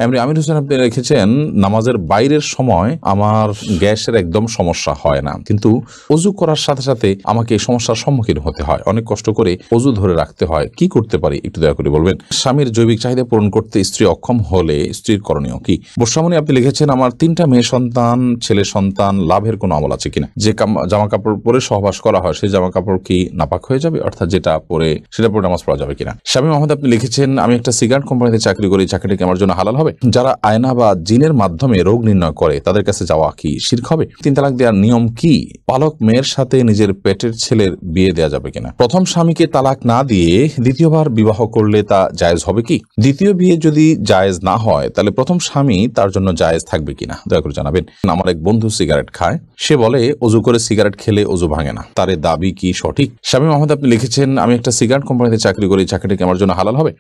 এমনি আমির হোসেন আপনি লিখেছেন, নামাজের বাইরের সময় আমার গ্যাসের একদম সমস্যা হয় না, কিন্তু অজু করার সাথে সাথে আমাকে এই সমস্যার সম্মুখীন হতে হয়, অনেক কষ্ট করে অজু ধরে রাখতে হয়, কি করতে পারি একটু দয়া করে বলবেন। স্বামীর জৈবিক চাহিদা পূরণ করতে স্ত্রী অক্ষম হলে স্ত্রীর করণীয় কি? বর্ষামণি আপনি লিখেছেন, আমার 3টা মেয়ে সন্তান, ছেলে সন্তান, লাভের কোনো আমল আছে কিনা? যে জামা কাপড় পরে সহবাস করা হয় সেই জামা কাপড় কি নাপাক হয়ে যাবে, অর্থাৎ যেটা পরে সেটা পরে নামাজ পড়া যাবে কিনা? স্বামী মোহাম্মদ আপনি লিখেছেন, আমি একটা সিগারেট কোম্পানিতে চাকরি করি, চাকরিটা কি আমার জন্য হালাল হবে? যারা আয়না বা জিনের মাধ্যমে রোগ নির্ণয় করে তাদের কাছে যাওয়া কি শিরক হবে? 3 তালাক দেওয়ার নিয়ম কি? পালক মেয়ের সাথে নিজের পেটের ছেলের বিয়ে দেওয়া যাবে কিনা? প্রথম স্বামীকে তালাক না দিয়ে দ্বিতীয়বার বিবাহ করলে তা জায়েজ হবে কি? দ্বিতীয় বিয়ে যদি জায়েজ না হয় তাহলে প্রথম স্বামী তার জন্য জায়েজ থাকবে কিনা দয়া করে জানাবেন। আমার এক বন্ধু সিগারেট খায়, সে বলে অজু করে সিগারেট খেলে অজু ভাঙে না, তার দাবি কি সঠিক? স্বামী মোহাম্মদ আপনি লিখেছেন, আমি একটা সিগারেট কোম্পানিতে চাকরি করি, চাকরিটা কি আমার জন্য হালাল হবে?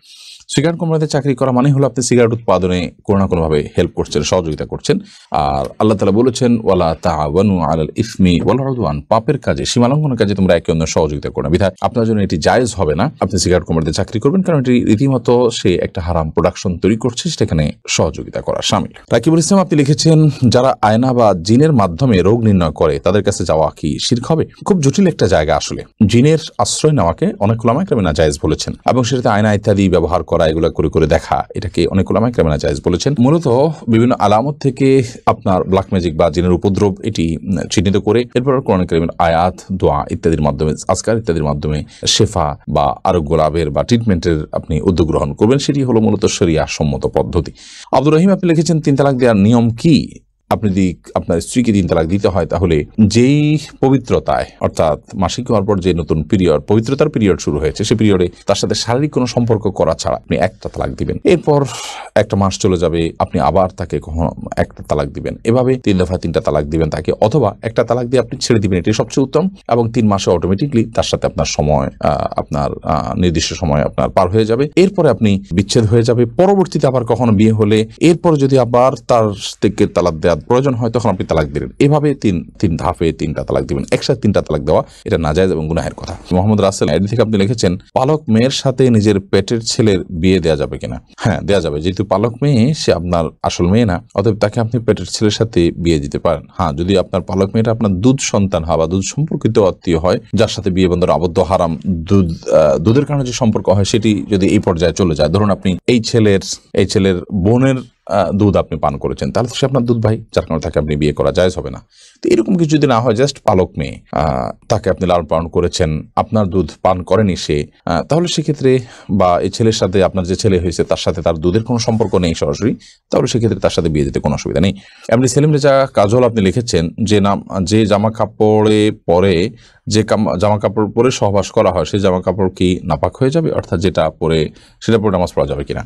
সিগারেট কোম্পানিতে চাকরি করা মানে হলো আপনি সিগারেট উৎপাদনে কোনো না কোনোভাবে হেল্প করছেন, সহযোগিতা করছেন। আর আল্লাহ তাআলা বলেছেন, ওয়ালা তাআওয়ানু আলাল ইসমি ওয়াল উদওয়ান, পাপের কাজে, সীমালঙ্ঘনের কাজে তোমরা একে অন্যের সহযোগিতা করো না। বিধায় আপনার জন্য এটি জায়েজ হবে না আপনি সিগারেট কোম্পানিতে চাকরি করবেন, কারণ এটি রীতিমতো সে একটা হারাম প্রোডাকশন তৈরি করছে, সেখানে সহযোগিতা করা শামিল। রাকিবুল ইসলাম আপনি লিখেছেন, যারা আয়না বা জিনের মাধ্যমে রোগ নির্ণয় করে তাদের কাছে যাওয়া কি শিরক হবে? খুব জটিল একটা জায়গা আসলে। জিনের আশ্রয় নেওয়াকে অনেক উলামা কেরাম নাজায়েজ বলেছেন, এবং সেটাতে আয়না ইত্যাদি ব্যবহার করা, এগুলো করে করে দেখা, এটাকে অনেক উলামা কেরাম নাজায়েজ বলেছেন। মূলত বিভিন্ন আলামত থেকে আপনার ব্ল্যাক ম্যাজিক বা জিনের উপদ্রব এটি চিহ্নিত করে এরপর কোরআন কারীমের আয়াত, দোয়া ইত্যাদির মাধ্যমে, আজকার ইত্যাদির মাধ্যমে শেফা বা আরোগ্য লাভের বা ট্রিটমেন্টের আপনি উদ্যোগ গ্রহণ করবেন, সেটি হলো মূলত শরিয়া সম্মত পদ্ধতি। আব্দুর রহিম আপনি লিখেছেন, 3 তালাক দেওয়ার নিয়ম কি? আপনি যদি আপনার স্ত্রীকে 3 তালাক দিতে হয় তাহলে যেই পবিত্রতায়, অর্থাৎ মাসিক হওয়ার পর যে নতুন পিরিয়ড, পবিত্রতার পিরিয়ড শুরু হয়েছে, সেই পিরিয়ডে তার সাথে শারীরিক কোনো সম্পর্ক করা ছাড়া আপনি একটা তালাক দিবেন। এরপর একটা মাস চলে যাবে, আপনি আবার তাকে কখনো একটা তালাক দিবেন। এভাবে 3 দফা 3টা তালাক দিবেন তাকে, অথবা একটা তালাক দিয়ে আপনি ছেড়ে দিবেন, এটি সবচেয়ে উত্তম। এবং 3 মাসে অটোমেটিকলি তার সাথে আপনার সময়, আপনার নির্দিষ্ট সময় আপনার পার হয়ে যাবে। এরপরে আপনি বিচ্ছেদ হয়ে যাবে। পরবর্তীতে আবার কখনো বিয়ে হলে এরপর যদি আবার তার থেকে তালাক দেওয়ার প্রয়োজন হয় তখন আপনি তালাক দিলেন। এভাবে তিন ধাপে 3টা তালাক দিবেন। একসাথে 3টা তালাক দেওয়া এটা নাজায়েজ এবং গুনাহের কথা। মোহাম্মদ রাসেল আইডি থেকে আপনি লিখেছেন, পালক মেয়ের সাথে নিজের পেটের ছেলের বিয়ে দেওয়া যাবে কিনা? হ্যাঁ, দেওয়া যাবে। যেহেতু পালক মেয়ে, সে আপনার আসল মেয়ে না, অতএব তাকে আপনি পেটের ছেলের সাথে বিয়ে দিতে পারেন। হ্যাঁ, যদি আপনার পালক মেয়েটা আপনার দুধ সন্তান হয় বা দুধ সম্পর্কিত আত্মীয় হয়, যার সাথে বিয়ে বন্ধন আবদ্ধ, হারাম, দুধের কারণে যে সম্পর্ক হয় সেটি যদি এই পর্যায়ে চলে যায়, ধরুন আপনি এই ছেলের বোনের দুধ আপনি পান করেছেন, তাহলে তো সে আপনার দুধ ভাই, যার কারণে তাকে আপনি বিয়ে করা জায়েজ হবে না। তো এরকম কিছু যদি না হয়, জাস্ট পালক মেয়ে, তাকে আপনি লালন পালন করেছেন, আপনার দুধ পান করেনি সে, তাহলে সেক্ষেত্রে, বা এই ছেলের সাথে আপনার যে ছেলে হয়েছে তার সাথে তার দুধের কোনো সম্পর্ক নেই সরাসরি, তাহলে সেক্ষেত্রে তার সাথে বিয়ে দিতে কোনো অসুবিধা নেই। এমনি সেলিম রেজা কাজল আপনি লিখেছেন, যে জামা কাপড়ে পরে, যে জামা কাপড় পরে সহবাস করা হয় সেই জামা কাপড় কি নাপাক হয়ে যাবে, অর্থাৎ যেটা পরে সেটা পরে নামাজ পড়া যাবে কিনা?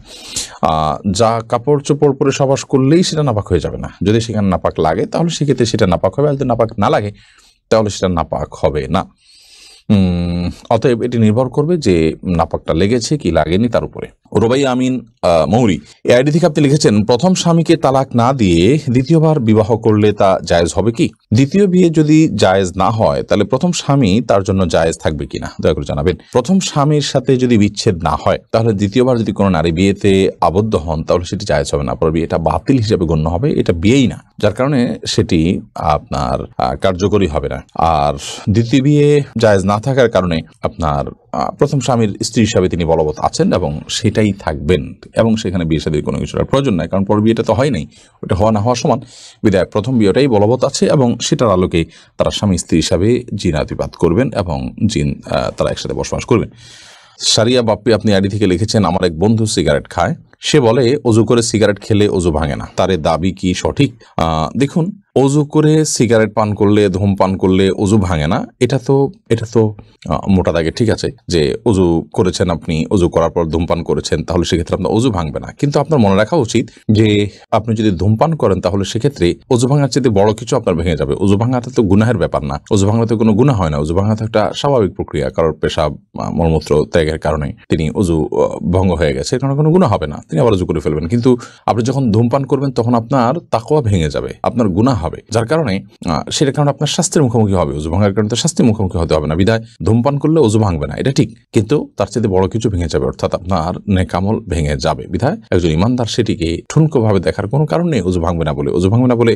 যা কাপড় চোপড় পরে সহবাস করলেই সেটা নাপাক হয়ে যাবে না। যদি সেখানে নাপাক লাগে তাহলে সেক্ষেত্রে সেটা নাপাক হবে, আর যদি নাপাক না লাগে তাহলে সেটা নাপাক হবে না। অতএব এটি নির্ভর করবে যে নাপাকটা লেগেছে কি লাগেনি তার উপরে। রুবাই আমিন মৌরি এই আইডি থেকে আপনি লিখেছেন, প্রথম স্বামীকে তালাক না দিয়ে দ্বিতীয়বার বিবাহ করলে তা জায়েজ হবে কি? দ্বিতীয় বিয়ে যদি জায়েজ না হয় তাহলে প্রথম স্বামী তার জন্য জায়েজ থাকবে কিনা দয়া করে জানাবেন। প্রথম স্বামীর সাথে যদি বিচ্ছেদ না হয় তাহলে দ্বিতীয়বার যদি কোনো নারী বিয়েতে আবদ্ধ হন তাহলে সেটি জায়েজ হবে না, পরে বিয়েটা বাতিল হিসেবে গণ্য হবে, এটা বিয়েই না, যার কারণে সেটি আপনার কার্যকরী হবে না। আর দ্বিতীয় বিয়ে জায়েজ না থাকার কারণে আপনার প্রথম স্বামীর স্ত্রী হিসাবে তিনি বলবৎ আছেন এবং সেটাই থাকবেন, এবং সেখানে বিয়ে শাদীর কোনো কিছুর প্রয়োজন নাই, কারণ পর বিয়েটা তো হয় নাই, ওটা হওয়া না হওয়া সমান। বিধায় প্রথম বিয়েটাই বলবৎ আছে এবং সেটার আলোকে তারা স্বামী স্ত্রী হিসাবে জিনাতিপাত করবেন এবং তারা একসাথে বসবাস করবেন। সারিয়া বাপ্পি আপনি আইডি থেকে লিখেছেন, আমার এক বন্ধু সিগারেট খায়, সে বলে অজু করে সিগারেট খেলে অজু ভাঙে না, তার দাবি কি সঠিক? দেখুন, অজু করে সিগারেট পান করলে, ধূমপান করলে অজু ভাঙে না, এটা তো মোটা দাগে ঠিক আছে যে অজু করেছেন, আপনি অজু করার পর ধূমপান করেছেন, তাহলে সেক্ষেত্রে আপনার অজু ভাঙবে না। কিন্তু আপনার মনে রাখা উচিত যে আপনি যদি ধূমপান করেন তাহলে সেক্ষেত্রে অজু ভাঙার চেয়ে বড় কিছু আপনার ভেঙে যাবে। অজু ভাঙাটা তো গুনাহের ব্যাপার না, অজু ভাঙাতে কোনো গুনাহ হয় না, অজু ভাঙা তো একটা স্বাভাবিক প্রক্রিয়া, কারোর পেশাব মলমূত্র ত্যাগের কারণে তিনি অজু ভঙ্গ হয়ে গেছে, এর কারণে কোনো গুনাহ হবে না, তিনি আবার অজু করে ফেলবেন। কিন্তু আপনি যখন ধূমপান করবেন তখন আপনার তাকওয়া ভেঙে যাবে, আপনার গুনাহ হবে, যার কারণে সেটার কারণে আপনার স্বাস্থ্যের মুখোমুখি হবে। অজু ভাঙার কারণে তো স্বাস্থ্যের মুখোমুখি হতে হবে না, বিধায় ধূমপান করলে অজু ভাঙবে না, এটা ঠিক, কিন্তু তার চাইতে বড় কিছু ভেঙে যাবে, অর্থাৎ আপনার নেকামল ভেঙে যাবে। বিধায় একজন ইমানদার সেটিকে ঠুনকোভাবে দেখার কোনো কারণ নেই। অজু ভাঙবে না বলে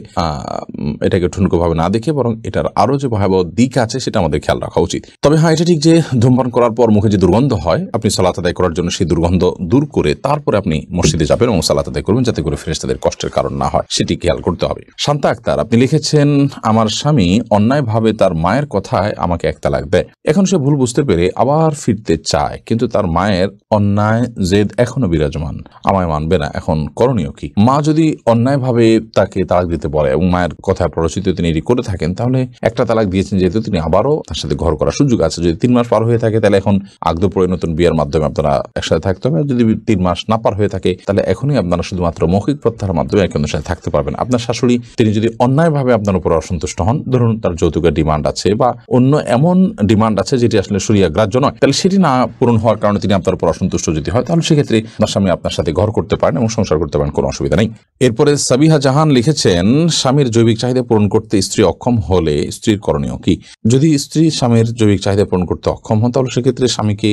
এটাকে ঠুনকোভাবে না দেখে বরং এটার আরো যে ভয়াবহ দিক আছে সেটা আমাদের খেয়াল রাখা উচিত। তবে হ্যাঁ, এটা ঠিক যে ধূমপান করার পর মুখে যে দুর্গন্ধ হয়, আপনি সালাত আদায় করার জন্য সেই দুর্গন্ধ দূর করে তারপরে আপনি মসজিদে যাবেন এবং সালাত আদায় করবেন, যাতে করে ফেরেশতাদের কষ্টের কারণ না হয়, সেটি খেয়াল করতে হবে। শান্তা আক্তার, আপনি লিখেছেন, আমার স্বামী অন্যায়ভাবে তার মায়ের কথায় আমাকে এক তালাক দেয়। এখন সে ভুল বুঝতে পেরে আবার ফিরতে চায়, কিন্তু তার মায়ের অন্যায় জেদ এখনো বিরাজমান, আমায় মানবে না। এখন করণীয় কি? মা যদি অন্যায়ভাবে তাকে তালাক দিতে বলে এবং মায়ের কথা প্ররোচিত তিনি এটি করে থাকেন, তাহলে একটা তালাক দিয়েছেন যেহেতু তিনি আবারও তার সাথে ঘর করার সুযোগ আছে। যদি 3 মাস পার হয়ে থাকে তাহলে এখন আগদ পরে নতুন বিয়ের মাধ্যমে আপনারা একসাথে থাকতে হবে। যদি 3 মাস না পার হয়ে থাকে তাহলে এখনই আপনারা শুধুমাত্র মৌখিক প্রত্যাহারের মাধ্যমে একে অন্যের সাথে থাকতে পারবেন। আপনার শাশুড়ি তিনি যদি অন্যায়ভাবে আপনার উপর অসন্তুষ্ট হন, ধরুন তার যৌতুকের ডিমান্ড আছে বা অন্য এমন ডিমান্ড আছে যেটি আসলে শরিয়া গ্রাহ্য নয়, তাহলে সেটি না পূরণ হওয়ার কারণে তিনি আপনার উপর অসন্তুষ্ট যদি হয়, তাহলে সেক্ষেত্রে আপনার স্বামী আপনার সাথে ঘর করতে পারেন এবং সংসার করতে পারেন, কোনো অসুবিধা নেই। এরপরে সাবিহা জাহান লিখেছেন, স্বামীর জৈবিক চাহিদা পূরণ করতে স্ত্রী অক্ষম হলে স্ত্রীর করণীয় কি? যদি স্ত্রী স্বামীর জৈবিক চাহিদা পূরণ করতে অক্ষম হন, তাহলে সেক্ষেত্রে স্বামীকে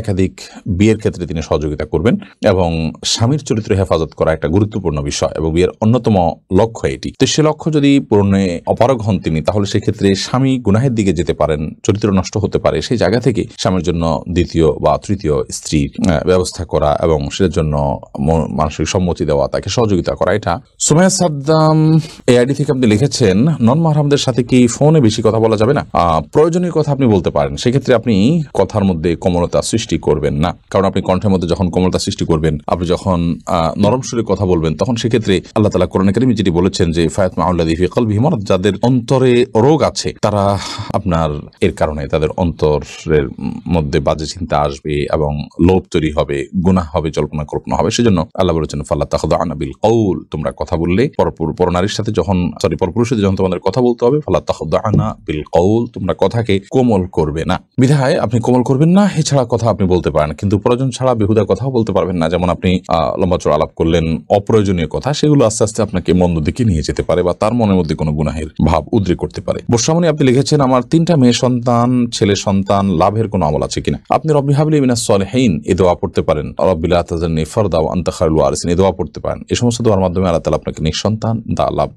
একাধিক বিয়ের ক্ষেত্রে তিনি সহযোগিতা করবেন এবং স্বামীর চরিত্র হেফাজত করা একটা গুরুত্বপূর্ণ বিষয় এবং বিয়ের অন্যতম লক্ষ্য এটি। তো সে লক্ষ্য যদি পূরণে অপারগ হন তিনি, তাহলে সেক্ষেত্রে স্বামী গুনাহের দিকে যেতে পারেন, চরিত্র নষ্ট হতে পারে। সেই জায়গা থেকে স্বামীর জন্য দ্বিতীয় বা তৃতীয় স্ত্রীর ব্যবস্থা করা এবং সেটার জন্য মানসিক সম্মতি দেওয়া, তাকে সহযোগিতা করা, এটা। সুমাইয়া সাদ্দাম এআইডি থেকে আপনি লিখেছেন, নন মাহরামদের সাথে কি ফোনে বেশি কথা বলা যাবে না? প্রয়োজনীয় কথা আপনি বলতে পারেন, সেক্ষেত্রে আপনি কথার মধ্যে কোমলতা সৃষ্টি করবেন না, কারণ আপনি কণ্ঠের মধ্যে যখন কোমলতা সৃষ্টি করবেন, আপনি যখন নরম সুরে কথা বলবেন, তখন সেক্ষেত্রে আল্লাহ তাআলা কোরআনে কারীমে যেটি বলেছেন যে ফায়াতমাউল্লাযী ফি কলবিহি মারাদ, যাদের অন্তরে রোগ আছে তারা আপনার এর কারণে তাদের অন্তরের মধ্যে বাজে চিন্তা আসবে এবং লোভ তৈরি হবে, গুনাহ হবে, জল্পনা কল্পনা হবে। সেজন্য আল্লাহ বলেছেন ফালা তাখদা'না বিল কওল, তোমরা কথা বললে পরনারীর সাথে যখন পরপুরুষের সাথে যখন তোমাদের কথা বলতে হবে, ফালা তাখদা'না বিল কওল, তোমরা কথাকে কোমল করবে না। বিধায় আপনি কোমল করবেন না, এছাড়া কথা আপনি বলতে পারেন, কিন্তু প্রয়োজন ছাড়া বেহুদা কথাও বলতে পারবেন না। যেমন আপনি লম্বা চড়া আলাপ করলেন অপ্রয়োজনীয় কথা, সেগুলো আস্তে আস্তে আপনাকে মন্দ দিকে নিয়ে যেতে পারে বা তার মনের মধ্যে কোনো গুনাহের ভাব উদ্রেক করতে পারে। বর্ষামণি আপনি লিখেছেন, আমার 3টা মেয়ে সন্তান, ছেলে সন্তান, লাভের কোনো আমল আছে কিনা? আপনি রব্বি হাবলি মিনাস সলিহিন এই দোয়া পড়তে পারেন, রব্বি লা তাযারনি ফারদা ওয়া আনতা খায়রুল ওয়ারিসিন এই দোয়া পড়তে পারেন। এই সমস্ত দোয়ার মাধ্যমে আল্লাহ তাআলা আপনাকে নিঃসন্তান লাভ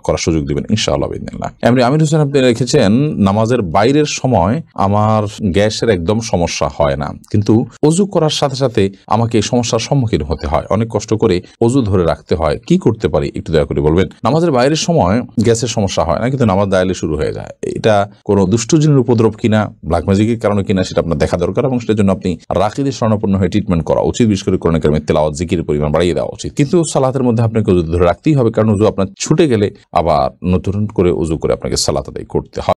করার সুযোগ দিবেন ইনশাআল্লাহ বিইذنিল্লাহ। এমনি আমির হোসেন আপনি লিখেছেন, নামাজের বাইরের সময় আমার গ্যাসের একদম সমস্যা হয় না, কিন্তু অজু করার সাথে সাথে আমাকে এই সমস্যার সম্মুখীন হতে হয়, অনেক কষ্ট করে অজু ধরে রাখতে হয়, কি করতে পারি একটু দয়া করে বলবেন। নামাজের বাইরের সময় গ্যাসের সমস্যা হয় না, কিন্তু নামাজ দাঁড়ালে শুরু হয়ে যায়। এটা কোনো দুষ্ট জিনের উপদ্রব কিনা, ব্ল্যাক ম্যাজিকের কারণে কিনা, সেটা আপনার দেখা দরকার এবং সেটার জন্য আপনি রাকিদের শরণাপন্ন হয়ে ট্রিটমেন্ট করা উচিত। বিশেষ করে কোরআন কারীমের তেলাওয়াত, জিকিরের পরিমাণ বাড়িয়ে দেওয়া উচিত। কিন্তু সালাতের মধ্যে আপনাকে অজু ধরে রাখতেই হবে, কারণ অজু আপনার ছুটে গেলে আবার নতুন করে অজু করে আপনাকে সালাত আদায় করতে হয়।